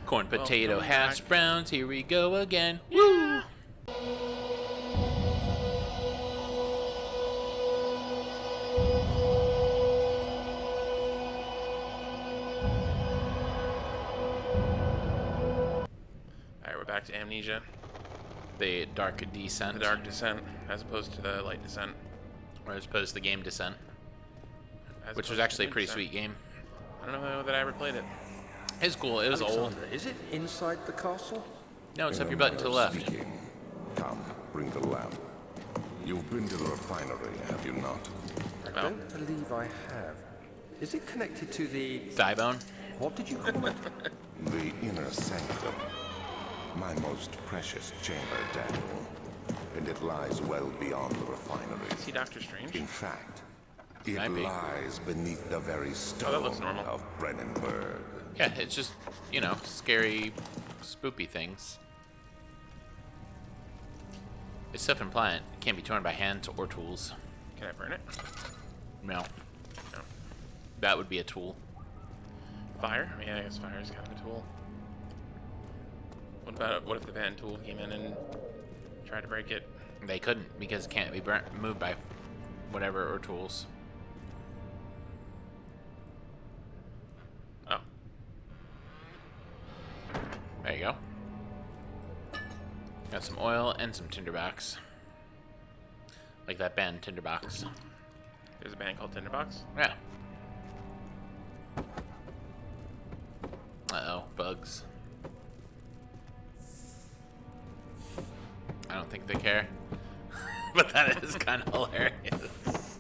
Corn, potato, coming hash back. browns, here we go again. Yeah. Alright, we're back to Amnesia. The Dark Descent. The Dark Descent, as opposed to the Light Descent. Or as opposed to the game Descent. As Which was opposed to actually a Moon pretty Descent. sweet game. I don't know that I ever played it. It was cool. It was old. Alexander, is it inside the castle? No, it's up your button to the left. Speaking. Come, bring the lamp. You've been to the refinery, have you not? I don't believe I have. Is it connected to the... Thigh-bone. What did you call it? The inner sanctum. My most precious chamber, Daniel. And it lies well beyond the refinery. See Doctor Strange? In fact, it Might be. lies beneath the very that stone looks normal. of Brennenburg. Yeah, it's just, you know, scary, spoopy things. It's self-impliant. It can't be torn by hands or tools. Can I burn it? No. No. That would be a tool. Fire? I mean, I guess fire is kind of a tool. What if the band tool came in and tried to break it? They couldn't because it can't be moved by whatever or tools. Oh. There you go. Got some oil and some tinderbox. Like that band, Tinderbox. There's a band called Tinderbox? Yeah. Uh-oh, bugs. I don't think they care. But that is kind of hilarious.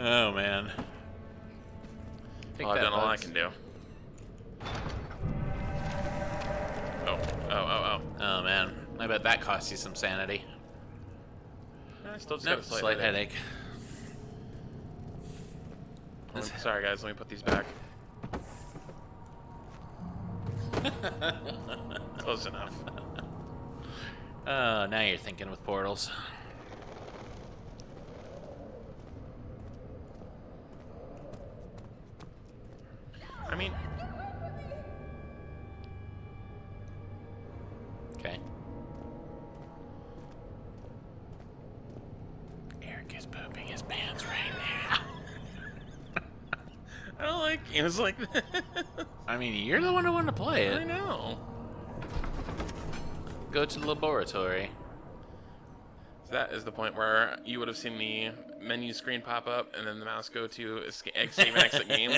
Oh, man. Take Well, I've that, done all I bugs. can do. Oh. Oh, man. I bet that cost you some sanity. I still just No, got a slight headache. Sorry, guys. Let me put these back. Close enough. Oh, now you're thinking with portals. I mean, Okay. Eric is pooping his pants right now. I don't like games like that. I mean, you're the one who wanted to play I it. know. Go to the laboratory. So that is the point where you would have seen the menu screen pop up, and then the mouse go to save and exit game,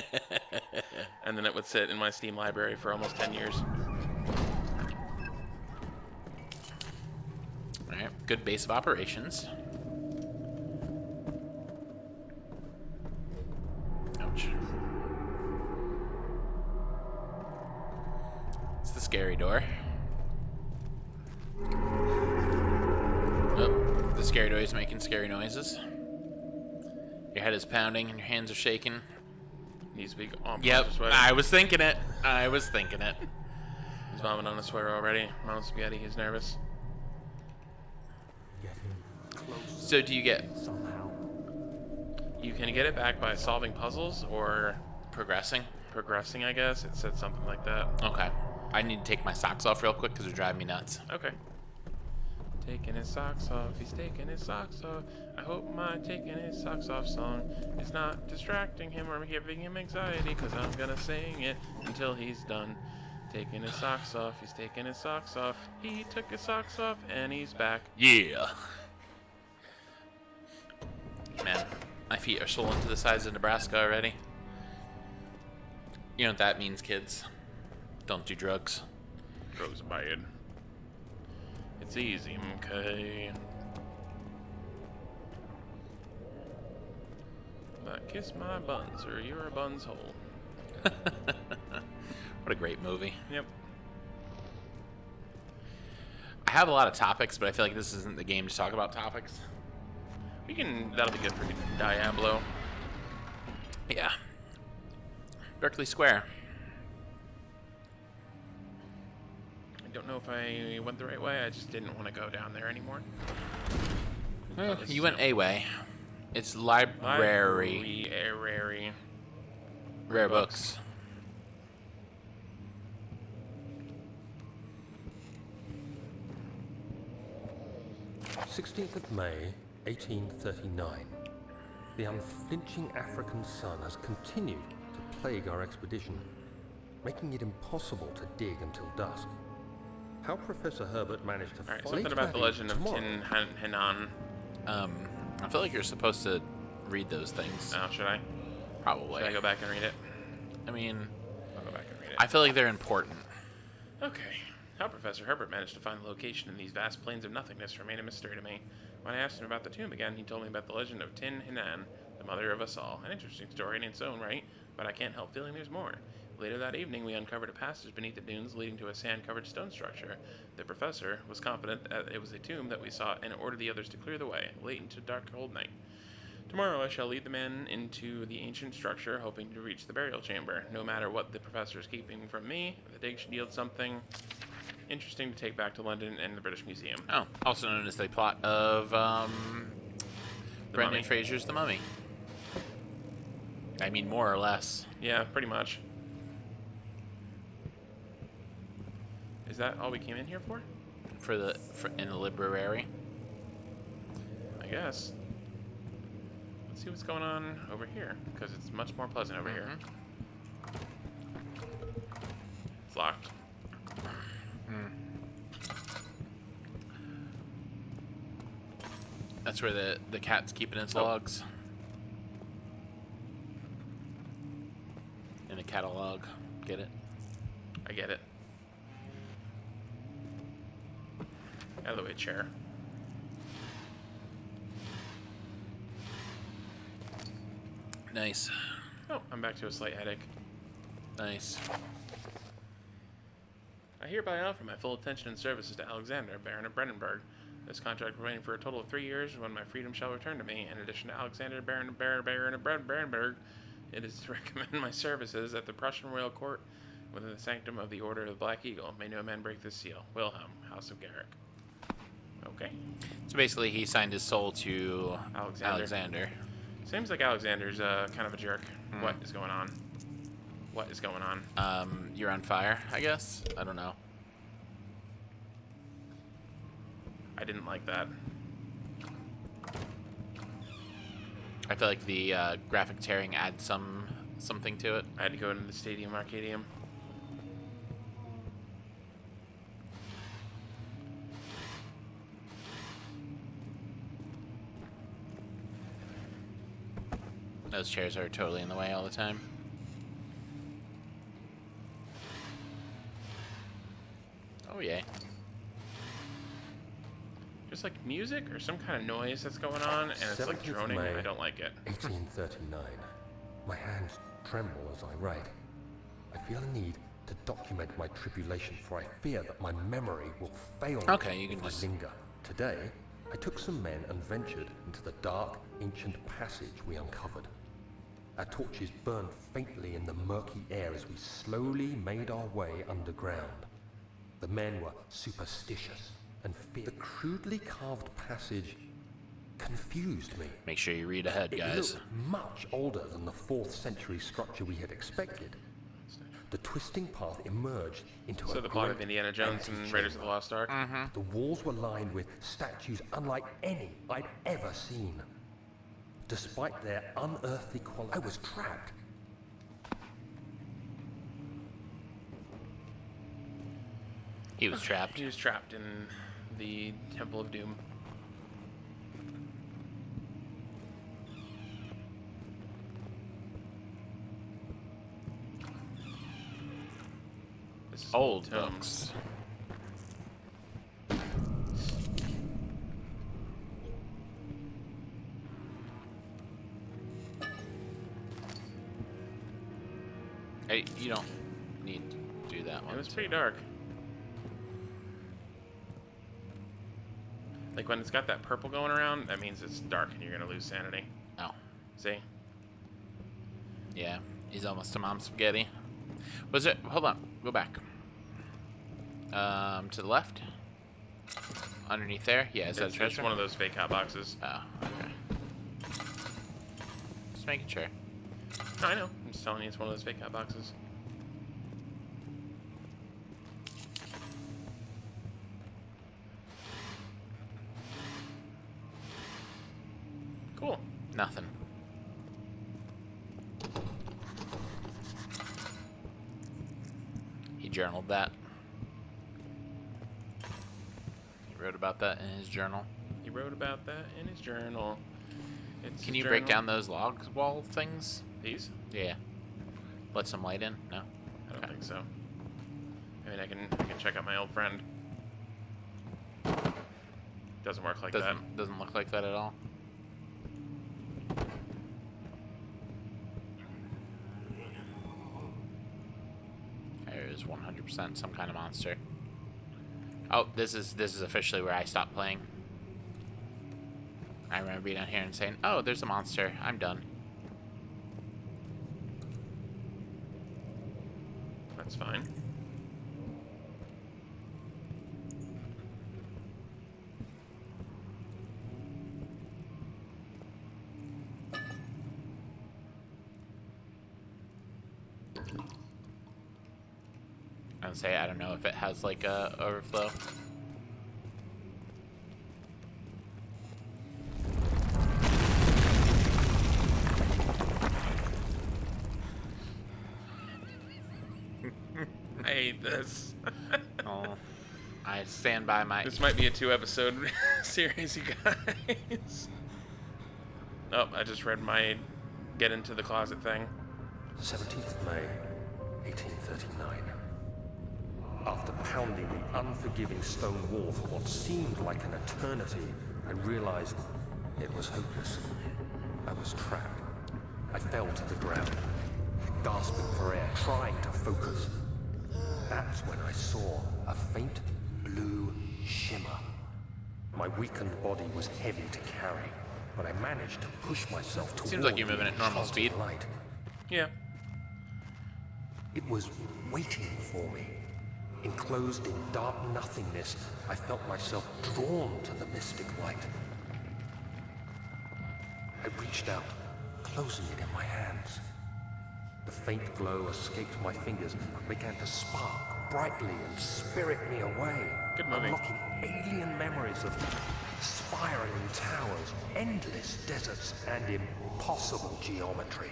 and then it would sit in my Steam library for almost 10 years. Alright, good base of operations. Ouch. It's the scary door. Oh, the scary door is making scary noises. Your head is pounding and your hands are shaking. Needs to be on. Yep, I was thinking it. I was thinking it. He's vomiting on the sweater already. Mom Spaghetti, he's nervous. So do you get You can get it back by solving puzzles or progressing? progressing, I guess. It said something like that. Okay. I need to take my socks off real quick because they're driving me nuts. Okay. Taking his socks off, he's taking his socks off. I hope my taking his socks off song is not distracting him or giving him anxiety, because I'm gonna sing it until he's done. Taking his socks off, he's taking his socks off. He took his socks off and he's back. Yeah. Man, my feet are swollen to the size of Nebraska already. You know what that means, kids? Don't do drugs. Drugs are bad. It's easy, okay? But kiss my buns or you're a buns hole. What a great movie. Yep. I have a lot of topics, but I feel like this isn't the game to talk about topics. That'll be good for Diablo. Yeah. Berkeley Square. I don't know if I went the right way. I just didn't want to go down there anymore. Well, This you is went no- a way. It's library. Library. Rare books. 16th of May, 1839. The unflinching African sun has continued to plague our expedition, making it impossible to dig until dusk. How Professor Herbert managed to Alright, fight something about the legend of tomorrow. Tin Hinan. I feel like you're supposed to read those things. Oh, should I? Probably. Should I go back and read it? I mean, I'll go back and read it. I feel like they're important. Okay. How Professor Herbert managed to find the location in these vast plains of nothingness remained a mystery to me. When I asked him about the tomb again, he told me about the legend of Tin Hinan, the mother of us all. An interesting story in its own right, but I can't help feeling there's more. Later that evening, we uncovered a passage beneath the dunes leading to a sand-covered stone structure. The professor was confident that it was a tomb that we sought and ordered the others to clear the way, late into dark cold night. Tomorrow I shall lead the men into the ancient structure, hoping to reach the burial chamber. No matter what the professor is keeping from me, the dig should yield something interesting to take back to London and the British Museum. Oh, also known as the plot of Brendan Mummy. Fraser's The Mummy. I mean, more or less. Yeah, pretty much. Is that all we came in here for? In the library. I guess. Let's see what's going on over here, because it's much more pleasant over here. It's locked. That's where the cat's keeping its logs. In a catalog. Get it? I get it. Out of the way, chair. Nice. Oh, I'm back to a slight headache. Nice. I hereby offer my full attention and services to Alexander, Baron of Brandenburg. This contract will remain for a total of 3 years, when my freedom shall return to me. In addition to Alexander, Baron of Brandenburg, it is to recommend my services at the Prussian Royal Court within the sanctum of the Order of the Black Eagle. May no man break this seal. Wilhelm, House of Garrick. Okay. So basically, he signed his soul to Alexander. Alexander. Seems like Alexander's kind of a jerk. What is going on? What is going on? You're on fire, I guess? I don't know. I didn't like that. I feel like the graphic tearing adds something to it. I had to go into the Stadium Arcadium. Those chairs are totally in the way all the time. Oh, yeah. Just like music or some kind of noise that's going on, and it's like 7th of droning, May, and I don't like it. 1839. My hands tremble as I write. I feel a need to document my tribulation, for I fear that my memory will fail me Okay, you can if I just- linger. Today, I took some men and ventured into the dark, ancient passage we uncovered. Our torches burned faintly in the murky air as we slowly made our way underground. The men were superstitious and feared. The crudely carved passage confused me. Make sure you read ahead, It guys. looked much older than the 4th century structure we had expected. The twisting path emerged into So a the plot of great Indiana Jones and Raiders of the Lost Ark? The walls were lined with statues unlike any I'd ever seen. Despite their unearthly quality, I was trapped. He was trapped. He was trapped in the Temple of Doom. This is Old tomes. books. Hey, you don't need to do that one. It was pretty dark. Like when it's got that purple going around, that means it's dark and you're gonna lose sanity. Oh, See? yeah. He's almost to mom spaghetti. Was it? Hold on. Go back. To the left. Underneath there. Yeah, is that a It's treasure? one of those fake hot boxes. Oh, okay. Just making sure. I know. I'm just telling you, it's one of those fake out boxes. Cool. Nothing. He journaled that. He wrote about that in his journal. He wrote about that in his journal. Can you break down those log wall things? These? Yeah. Let some light in? No? I don't think so. I mean, I can check out my old friend. Doesn't work like that. Doesn't look like that at all. There's 100% some kind of monster. Oh, this is officially where I stopped playing. I remember being down here and saying, "Oh, there's a monster. I'm done." That's fine. I would say I don't know if it has like a overflow. I hate this. Oh, I stand by my. This might be a 2-episode series, you guys. Oh, I just read my get into the closet thing. 17th May, 1839. After pounding the unforgiving stone wall for what seemed like an eternity, I realized it was hopeless. I was trapped. I fell to the ground, gasping for air, trying to focus. That's when I saw a faint blue shimmer. My weakened body was heavy to carry, but I managed to push myself toward Seems like you're moving at normal the speed. light. Yeah. It was waiting for me. Enclosed in dark nothingness, I felt myself drawn to the mystic light. I reached out, closing it in my hands. The faint glow escaped my fingers and began to spark brightly and spirit me away, Good movie. unlocking alien memories of spiraling towers, endless deserts, and impossible geometry.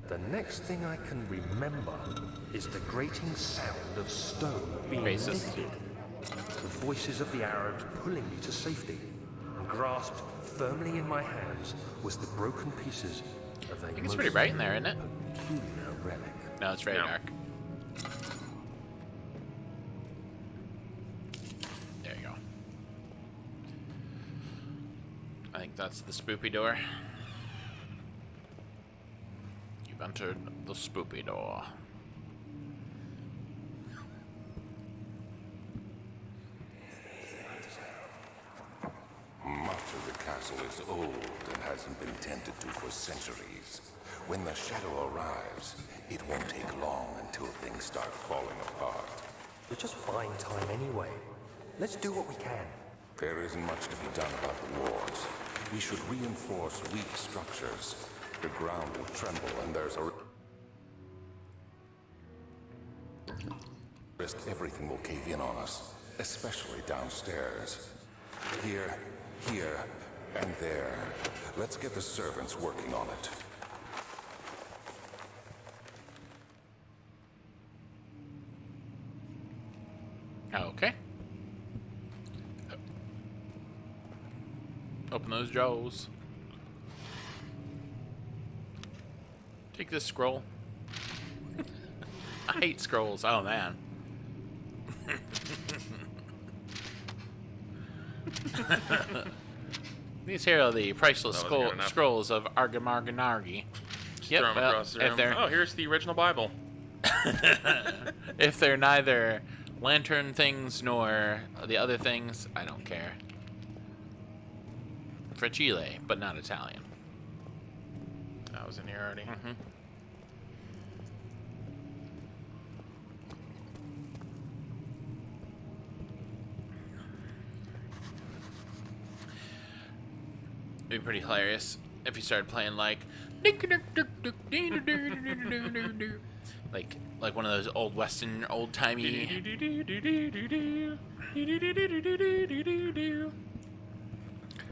The next thing I can remember is the grating sound of stone being Racist. lifted, the voices of the Arabs pulling me to safety, and grasped firmly in my hands was the broken pieces of a I think it's pretty bright in there, isn't it? peculiar relic. No, it's very No. dark. There you go. I think that's the spoopy door. You've entered the spoopy door. Much of the castle is old and hasn't been tended to for centuries. When the shadow arrives, it won't take long until things start falling apart. We're just buying time anyway. Let's do what we can. There isn't much to be done about the walls. We should reinforce weak structures. The ground will tremble and there's a risk everything will cave in on us, especially downstairs. Here, and there. Let's get the servants working on it. Okay. Open those jaws. Take this scroll. I hate scrolls. Oh, man. These here are the priceless That wasn't good enough. scrolls of Argamarganargi. Yep, Throw 'em well, across the if room. they're Oh, here's the original Bible. if they're neither lantern things nor the other things, I don't care. For Chile, but not Italian. I was in here already. Mm-hmm. It'd be pretty hilarious if you started playing like Like one of those old western, old timey.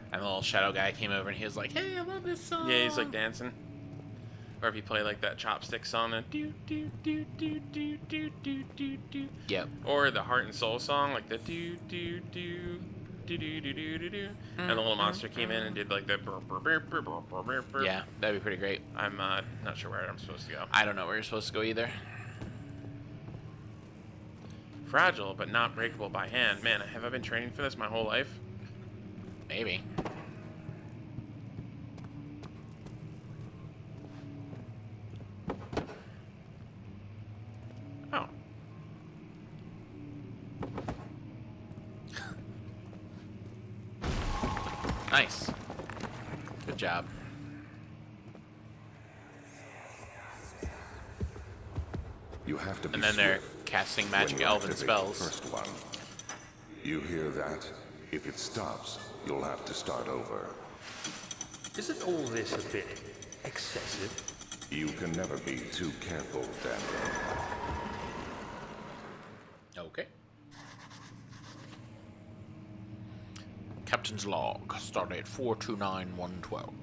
And the little shadow guy came over and he was like, "Hey, I love this song." Yeah, he's like dancing. Or if you play like that chopstick song, do do do do do do do do do. Yep. Or the heart and soul song, like the do do do do do do do do do. And the little monster came in and did like the burp burp burp burp burp burp burp burp. Yeah, that'd be pretty great. I'm not sure where I'm supposed to go. I don't know where you're supposed to go either. Fragile but not breakable by hand. Man, have I been training for this my whole life? Maybe. Oh. Nice. Good job. You have to be And then they're swift casting when magic you elven activate spells. The first one. You hear that? If it stops, you'll have to start over. Isn't all this a bit excessive? You can never be too careful, Daniel. Okay. Captain's log, stardate 429112.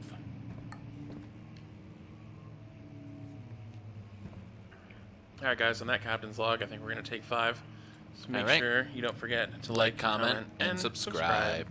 Alright guys, on that captain's log, I think we're going to take 5. So make Alright. sure you don't forget to Like, comment, and subscribe.